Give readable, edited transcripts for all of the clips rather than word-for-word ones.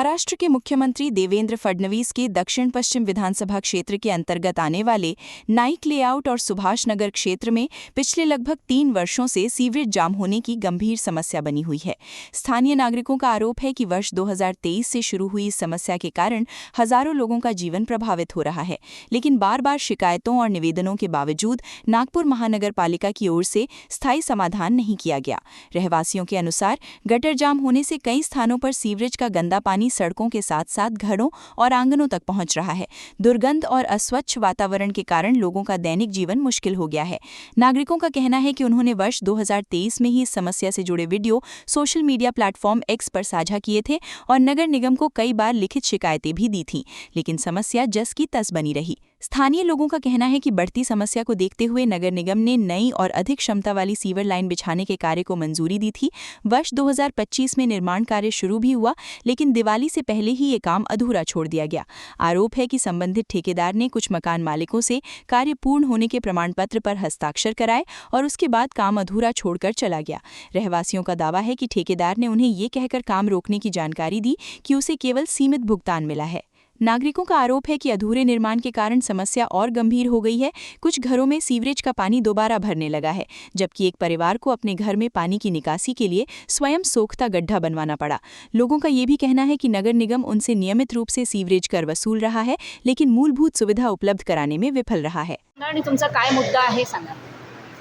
महाराष्ट्र के मुख्यमंत्री देवेंद्र फडणवीस के दक्षिण पश्चिम विधानसभा क्षेत्र के अंतर्गत आने वाले नाइक लेआउट और सुभाष नगर क्षेत्र में पिछले लगभग 3 वर्षों से सीवरेज जाम होने की गंभीर समस्या बनी हुई है। स्थानीय नागरिकों का आरोप है कि वर्ष 2023 से शुरू हुई इस समस्या के कारण हजारों लोगों का जीवन प्रभावित हो रहा है, लेकिन बार बार शिकायतों और निवेदनों के बावजूद नागपुर महानगर पालिका की ओर से स्थायी समाधान नहीं किया गया। रहवासियों के अनुसार गटर जाम होने से कई स्थानों पर सीवरेज का गंदा पानी सड़कों के साथ साथ घरों और आंगनों तक पहुंच रहा है। दुर्गंध और अस्वच्छ वातावरण के कारण लोगों का दैनिक जीवन मुश्किल हो गया है। नागरिकों का कहना है कि उन्होंने वर्ष 2023 में ही इस समस्या से जुड़े video social media platform X पर साझा किए थे और नगर निगम को कई बार लिखित शिकायतें भी दी थीं, लेकिन समस्या जस की तस बनी रही। स्थानीय लोगों का कहना है कि बढ़ती समस्या को देखते हुए नगर निगम ने नई और अधिक क्षमता वाली सीवर लाइन बिछाने के कार्य को मंजूरी दी थी। वर्ष 2025 में निर्माण कार्य शुरू भी हुआ, लेकिन दिवाली से पहले ही ये काम अधूरा छोड़ दिया गया। आरोप है कि संबंधित ठेकेदार ने कुछ मकान मालिकों से कार्य पूर्ण होने के प्रमाण पत्र पर हस्ताक्षर कराए और उसके बाद काम अधूरा छोड़कर चला गया। रहवासियों का दावा है कि ठेकेदार ने उन्हें ये कहकर काम रोकने की जानकारी दी कि उसे केवल सीमित भुगतान मिला है। नागरिकों का आरोप है कि अधूरे निर्माण के कारण समस्या और गंभीर हो गई है। कुछ घरों में सीवरेज का पानी दोबारा भरने लगा है, जबकि एक परिवार को अपने घर में पानी की निकासी के लिए स्वयं सोख्ता गड्ढा बनवाना पड़ा। लोगों का ये भी कहना है कि नगर निगम उनसे नियमित रूप से सीवरेज कर वसूल रहा है, लेकिन मूलभूत सुविधा उपलब्ध कराने में विफल रहा है। तुमचा काय मुद्दा आहे सांगा।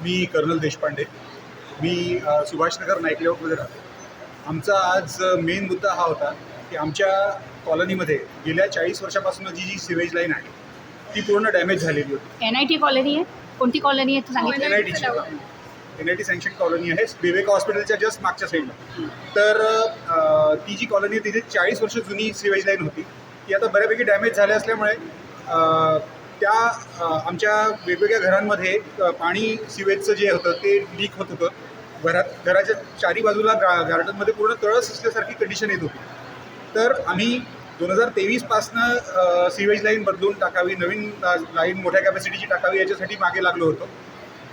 मी कर्नल देशपांडे, मी सुभाषनगर नाईक लेआउटमध्ये राहतो। आमचा आज मेन मुद्दा हा होता की आमच्या कॉलनीमध्ये गेल्या 40 वर्षापासून जी सीवेज लाईन आहे ती पूर्ण डॅमेज झालेली होती। NIT कॉलनी आहे, कोणती कॉलनी आहे तू सांगितलं? NIT सँक्शन कॉलनी आहे, विवेका हॉस्पिटलच्या जस्ट मागच्या साईडला। तर ती जी कॉलनी आहे तिथे 40 वर्ष जुनी सीवेज लाईन होती, ती आता बऱ्यापैकी डॅमेज झाली असल्यामुळे त्या आमच्या वेगवेगळ्या घरांमध्ये पाणी सीवेजचं जे होतं ते लीक होत होतं। घराच्या चारी बाजूला गार्डनमध्ये पूर्ण तळस असल्यासारखी कंडिशन येत होती। तर आम्ही 2023 पासनं सीवेज लाईन बदलून टाकावी, नवीन लाईन मोठ्या कॅपॅसिटीची टाकावी याच्यासाठी मागे लागलो होतो।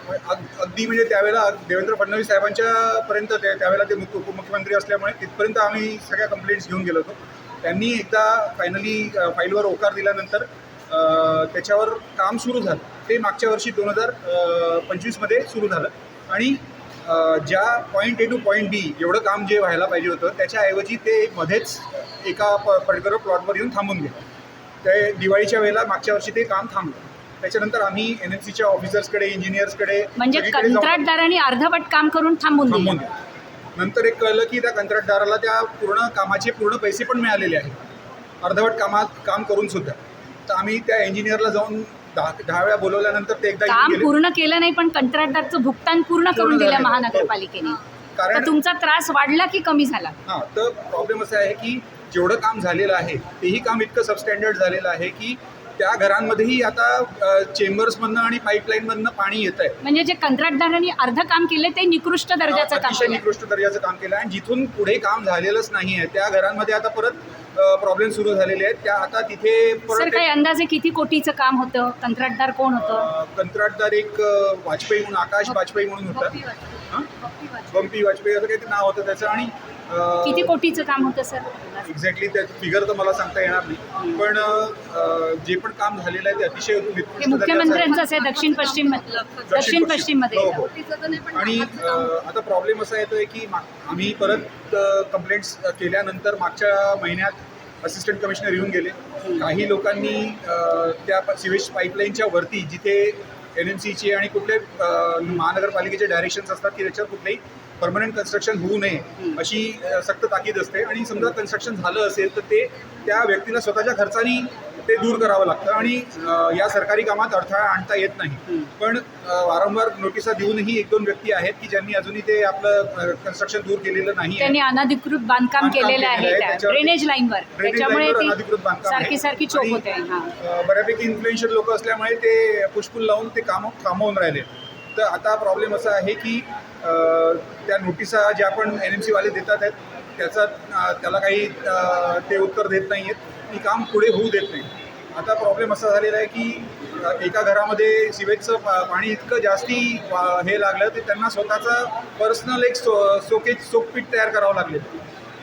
अगदी म्हणजे त्यावेळेला देवेंद्र फडणवीस साहेबांच्यापर्यंत त्यावेळेला ते उपमुख्यमंत्री असल्यामुळे तिथपर्यंत आम्ही सगळ्या कंप्लेंट्स घेऊन गेलो होतो। त्यांनी एकदा फायनली फाईलवर होकार दिल्यानंतर त्याच्यावर काम सुरू झालं। ते मागच्या वर्षी 2025मध्ये सुरू झालं आणि ज्या point A two point B एवढं काम जे व्हायला पाहिजे होतं त्याच्याऐवजी ते मध्येच एका पर्टिक्युलर प्लॉटवर येऊन थांबून गेलं। ते दिवाळीच्या वेळेला मागच्या वर्षी ते काम थांबलं। त्याच्यानंतर आम्ही NMCच्या ऑफिसर्सकडे, इंजिनियर्सकडे म्हणजे कंत्राटदारांनी अर्धवट काम करून थांबून दिलं। नंतर एक कळलं की त्या कंत्राटदाराला त्या पूर्ण कामाचे पूर्ण पैसे पण मिळालेले आहेत अर्धवट काम करून सुद्धा। तर आम्ही त्या इंजिनियरला जाऊन 10 वेळा बोलवल्यानंतर ते एकदा काम पूर्ण केलं नाही, पण कंत्राटदारचं भुगतान पूर्ण करून दिलं महानगरपालिकेने। कारण तुमचा त्रास वाढला की कमी झाला? हां, तर प्रॉब्लेम असा आहे की जेवढं काम झालेलं आहे तेही काम इतकं सबस्टँडर्ड झालेलं आहे की त्या घरांमध्येही आता चेंबर्समधनं आणि पाईपलाईनमधनं पाणी येत आहे। म्हणजे जे कंत्राटदारांनी अर्ध काम केले ते निकृष्ट दर्जाचं काम केलं, निकृष्ट दर्जाचं काम केलं आणि जिथून पुढे काम झालेलंच नाही आहे त्या घरांमध्ये आता परत प्रॉब्लेम सुरू झालेले आहेत। त्या आता तिथे सर काही अंदाजे किती कोटीचं काम होतं? कंत्राटदार कोण होतं? कंत्राटदार एक वाजपेयी म्हणून, आकाश वाजपेयी म्हणून होता, बंपी वाजपेयी असं काहीतरी नाव होतं त्याचं। आणि किती कोटीचं काम होतं सर? एक्झॅक्टली त्या फिगर तर मला सांगता येणार नाही, पण जे पण काम झालेलं आहे ते अतिशय मुख्यमंत्र्यांचं आहे दक्षिण पश्चिम मध्ये। आणि आता प्रॉब्लेम असा येतोय की आम्ही परत कंप्लेंट्स केल्यानंतर मागच्या महिन्यात असिस्टंट कमिशनर येऊन गेले। काही लोकांनी त्या सीवेज पाईपलाईनच्या वरती जिथे NMCचे आणि कुठले महानगरपालिकेचे डायरेक्शन्स असतात की त्याच्यावर कुठलेही परमनंट कन्स्ट्रक्शन होऊ नये अशी सक्त ताकीद असते। आणि समजा कन्स्ट्रक्शन झालं असेल तर ते त्या व्यक्तीला स्वतःच्या खर्चानी ते दूर करावं लागतं आणि या सरकारी कामात अडथळा आणता येत नाही। पण वारंवार नोटिसा देऊनही 1-2 व्यक्ती आहेत की ज्यांनी अजूनही ते आपलं कन्स्ट्रक्शन दूर केलेलं नाही, त्यांनी अनधिकृत बांधकाम केलेलं आहे ड्रेनेज लाईनवर, त्याच्यामुळे सारखी चोक होते। बऱ्यापैकी इन्फ्लुएन्शियल लोक असल्यामुळे ते पुष्पूल लावून ते काम थांबवून राहिले। तर आता प्रॉब्लेम असा आहे की त्या नोटिसा ज्या पण NMC वाले देतात आहेत त्याला काही ते उत्तर देत नाही आहेत आणि काम पुढे होऊ देत नाही। आता प्रॉब्लेम असा झालेला आहे की एका घरामध्ये सिवेजचं पाणी इतकं जास्ती हे लागलं ते त्यांना स्वतःचा पर्सनल एक सोकपीट तयार करावं लागले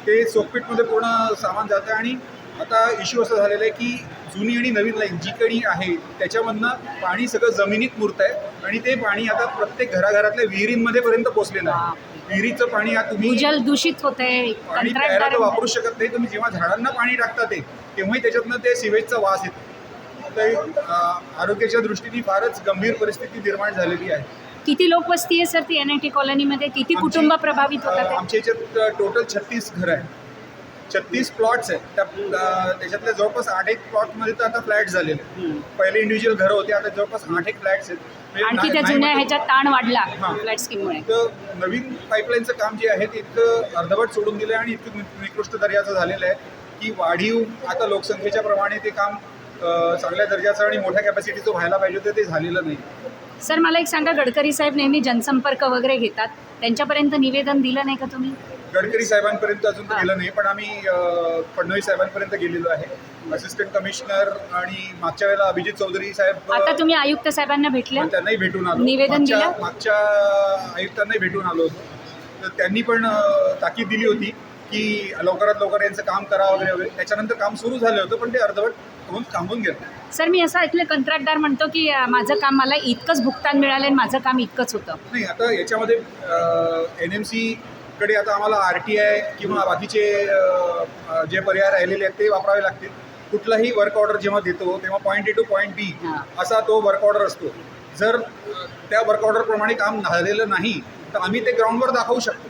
ते सोकपीटमध्ये पूर्ण सामान जातं आणि आता इश्यू असं झालेला आहे की जुनी आणि नवीन लाईन जी काही आहे त्याच्यामधनं पाणी सगळं जमिनीत मुरत आहे आणि ते पाणी आता प्रत्येक घराघरातल्या विहिरींमध्ये पर्यंत पोहोचलेलं आहे. विहिरीचं पाणी आता तुम्ही भूजल दूषित होते. पाणी प्यायला तर वापरू शकत नाही. तुम्ही जेव्हा झाडांना पाणी टाकता तेव्हाही त्याच्यातनं ते सिवेजचा वास येतो. तर आरोग्याच्या दृष्टीने फारच गंभीर परिस्थिती निर्माण झालेली आहे. किती लोकवस्ती आहे सर ती NIT कॉलनीमध्ये? किती कुटुंब प्रभावित होतात? आमच्या याच्यात टोटल 36 घरं आहेत, 36 प्लॉट्स आहेत. त्याच्यातल्या जवळपास 8 प्लॉटमध्ये तर आता फ्लॅट झालेले आहेत. पहिले इंडिव्हिज्युअल घरं होते, आता जवळपास 8 फ्लॅट्स आहेत. म्हणजे आणखी त्या जुन्या ह्याच्यात ताण वाढला हां. फ्लॅट स्कीममुळे. तर नवीन पाईपलाईनचं काम जे आहे ते इतकं अर्धवट सोडून दिलं आणि इतकं निकृष्ट दर्जाचं झालेलं आहे की वाढीव आता लोकसंख्येच्या प्रमाणे ते काम चांगल्या दर्जाचं आणि मोठ्या कॅपॅसिटीचं व्हायला पाहिजे होतं, ते झालेलं नाही. सर मला एक सांगा, गडकरी साहेब नेहमी जनसंपर्क वगैरे घेतात, त्यांच्यापर्यंत निवेदन दिलं नाही का तुम्ही? गडकरी साहेबांपर्यंत अजून तर गेलं नाही, पण आम्ही फडणवीस साहेबांपर्यंत गेलेलो आहे. असिस्टंट कमिशनर आणि मागच्या वेळेला अभिजित चौधरी साहेब, आता तुम्ही आयुक्त साहेबांना भेटले, त्यांनाही भेटून आलो. निवेदन दिलं? मागच्या आयुक्तांनाही भेटून आलो होतो. तर त्यांनी पण ताकीद दिली होती की लवकरात लवकर यांचं काम करा वगैरे वगैरे. त्याच्यानंतर काम सुरू झालं होतं पण ते अर्धवट होऊन थांबून गेलं. सर मी असं ऐकलं कंत्राटदार म्हणतो की माझं काम, मला इतकंच भुगतान मिळालं आणि माझं काम इतकंच होतं. नाही, आता याच्यामध्ये NMC कडे आता आम्हाला RTI किंवा बाकीचे जे पर्याय राहिलेले आहेत ते वापरावे लागतील. कुठलाही वर्क ऑर्डर जेव्हा देतो तेव्हा point A two point B असा तो वर्क ऑर्डर असतो. जर त्या वर्क ऑर्डरप्रमाणे काम झालेलं नाही तर आम्ही ते ग्राउंडवर दाखवू शकतो.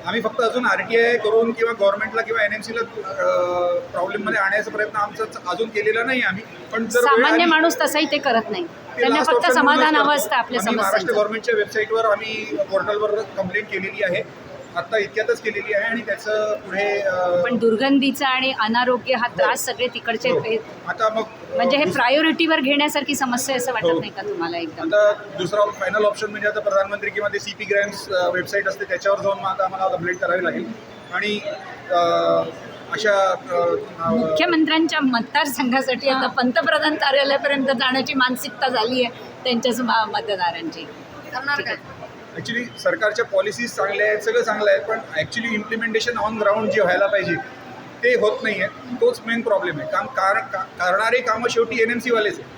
आम्ही फक्त अजून RTI करून किंवा गव्हर्नमेंटला किंवा NMCला प्रॉब्लेममध्ये आणण्याचा प्रयत्न आमचा अजून केलेला नाही आम्ही. पण जर सामान्य माणूस तसंही ते करत नाही, त्यांना फक्त समाधान हवं असतं आपल्या महाराष्ट्र समस्यांचं. गव्हर्नमेंटच्या वेबसाईटवर आम्ही पोर्टलवर कंप्लेंट केलेली आहे, आता इतक्यातच केलेली आहे आणि त्याचं पुढे पण दुर्गंधीचा आणि अनारोग्य हा त्रास सगळे तिकडचे आता मग म्हणजे हे प्रायोरिटीवर घेण्यासारखी समस्या असं वाटत नाही का तुम्हाला? एकदम आता दुसरा फायनल ऑप्शन म्हणजे आता प्रधानमंत्री किंवा ते CP ग्रॅम्स वेबसाईट असते त्याच्यावर जाऊन मग आता आम्हाला कंप्लेंट करावी लागेल आणि अशा मुख्यमंत्र्यांच्या मतदारसंघासाठी आता पंतप्रधान कार्यालयापर्यंत जाण्याची मानसिकता झाली आहे त्यांच्या मतदारांची. ॲक्च्युली सरकारच्या पॉलिसीज चांगल्या आहेत, सगळं चांगलं आहे, पण ॲक्च्युली इम्प्लिमेंटेशन ऑन ग्राउंड जे व्हायला पाहिजे ते होत नाही आहे. तोच मेन प्रॉब्लेम आहे. काम करणारे कामं शेवटी NMC वालेच आहे.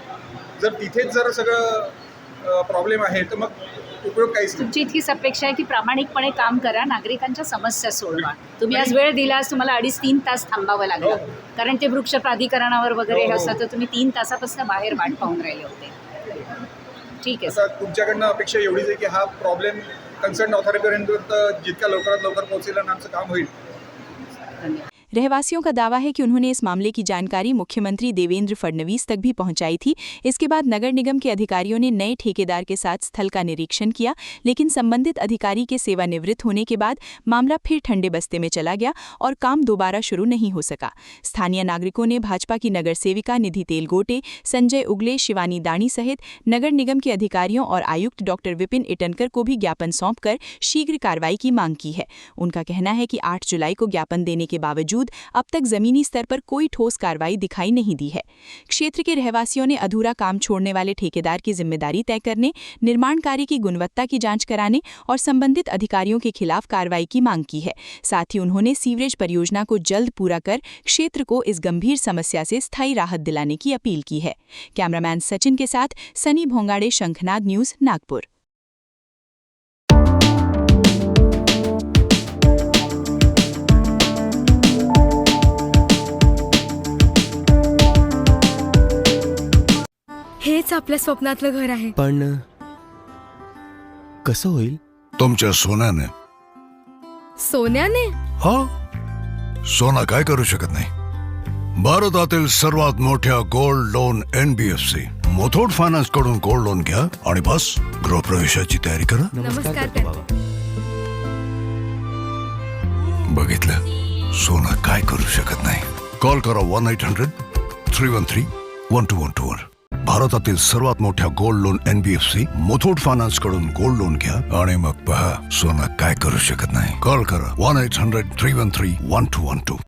जर तिथेच जर सगळं प्रॉब्लेम आहे तर मग उपयोग काहीच नाही. तुमची इतकीच अपेक्षा आहे की प्रामाणिकपणे काम करा, नागरिकांच्या समस्या सोडवा. तुम्ही आज वेळ दिलास, तुम्हाला 2.5-3 तास थांबावं लागलं कारण ते वृक्ष प्राधिकरणावर वगैरे असं, तर तुम्ही 3 तासापासून बाहेर वाट पाहून राहिले होते. ठीक आहे. आता तुमच्याकडनं अपेक्षा एवढीच आहे की हा प्रॉब्लेम कन्सर्न ऑथॉरिटीपर्यंत जितक्या लवकरात लवकर पोहोचेल आणि आमचं काम होईल. धन्यवाद. रहवासियों का दावा है कि उन्होंने इस मामले की जानकारी मुख्यमंत्री देवेंद्र फडणवीस तक भी पहुंचाई थी। इसके बाद नगर निगम के अधिकारियों ने नए ठेकेदार के साथ स्थल का निरीक्षण किया, लेकिन संबंधित अधिकारी के सेवानिवृत्त होने के बाद मामला फिर ठंडे बस्ते में चला गया और काम दोबारा शुरू नहीं हो सका। स्थानीय नागरिकों ने भाजपा की नगर सेविका निधि तेलगोटे, संजय उगले, शिवानी दाणी सहित नगर निगम के अधिकारियों और आयुक्त डॉक्टर विपिन इटनकर को भी ज्ञापन सौंपकर शीघ्र कार्रवाई की मांग की है। उनका कहना है कि 8 जुलाई को ज्ञापन देने के बावजूद अब तक जमीनी स्तर पर कोई ठोस कार्रवाई दिखाई नहीं दी है। क्षेत्र के रहवासियों ने अधूरा काम छोड़ने वाले ठेकेदार की जिम्मेदारी तय करने, निर्माण कार्य की गुणवत्ता की जांच कराने और संबंधित अधिकारियों के खिलाफ कार्रवाई की मांग की है। साथ ही उन्होंने सीवरेज परियोजना को जल्द पूरा कर क्षेत्र को इस गंभीर समस्या से स्थायी राहत दिलाने की अपील की है। कैमरामैन सचिन के साथ सनी भोंगाड़े, शंखनाद न्यूज, नागपुर। हेच आपल्या स्वप्नातलं घर आहे. पण कसं होईल? तुमच्या सोन्याने. सोन्याने? हो, सोना काय करू शकत नाही. भारतातील सर्वात मोठ्या gold loan NBFC Muthoot finance कडून गोल्ड लोन घ्या आणि बस गृहप्रवेशाची तयारी करा. नमस्कार ताई. बघितलं, सोना काय करू शकत नाही. कॉल करा 1-800-313-1212 भारतातील सर्वात मोठ्या gold loan NBFC Muthoot finance कडून गोल्ड लोन घ्या आणि मग पहा सोना काय करू शकत नाही. कॉल करा 1-800-313-1212.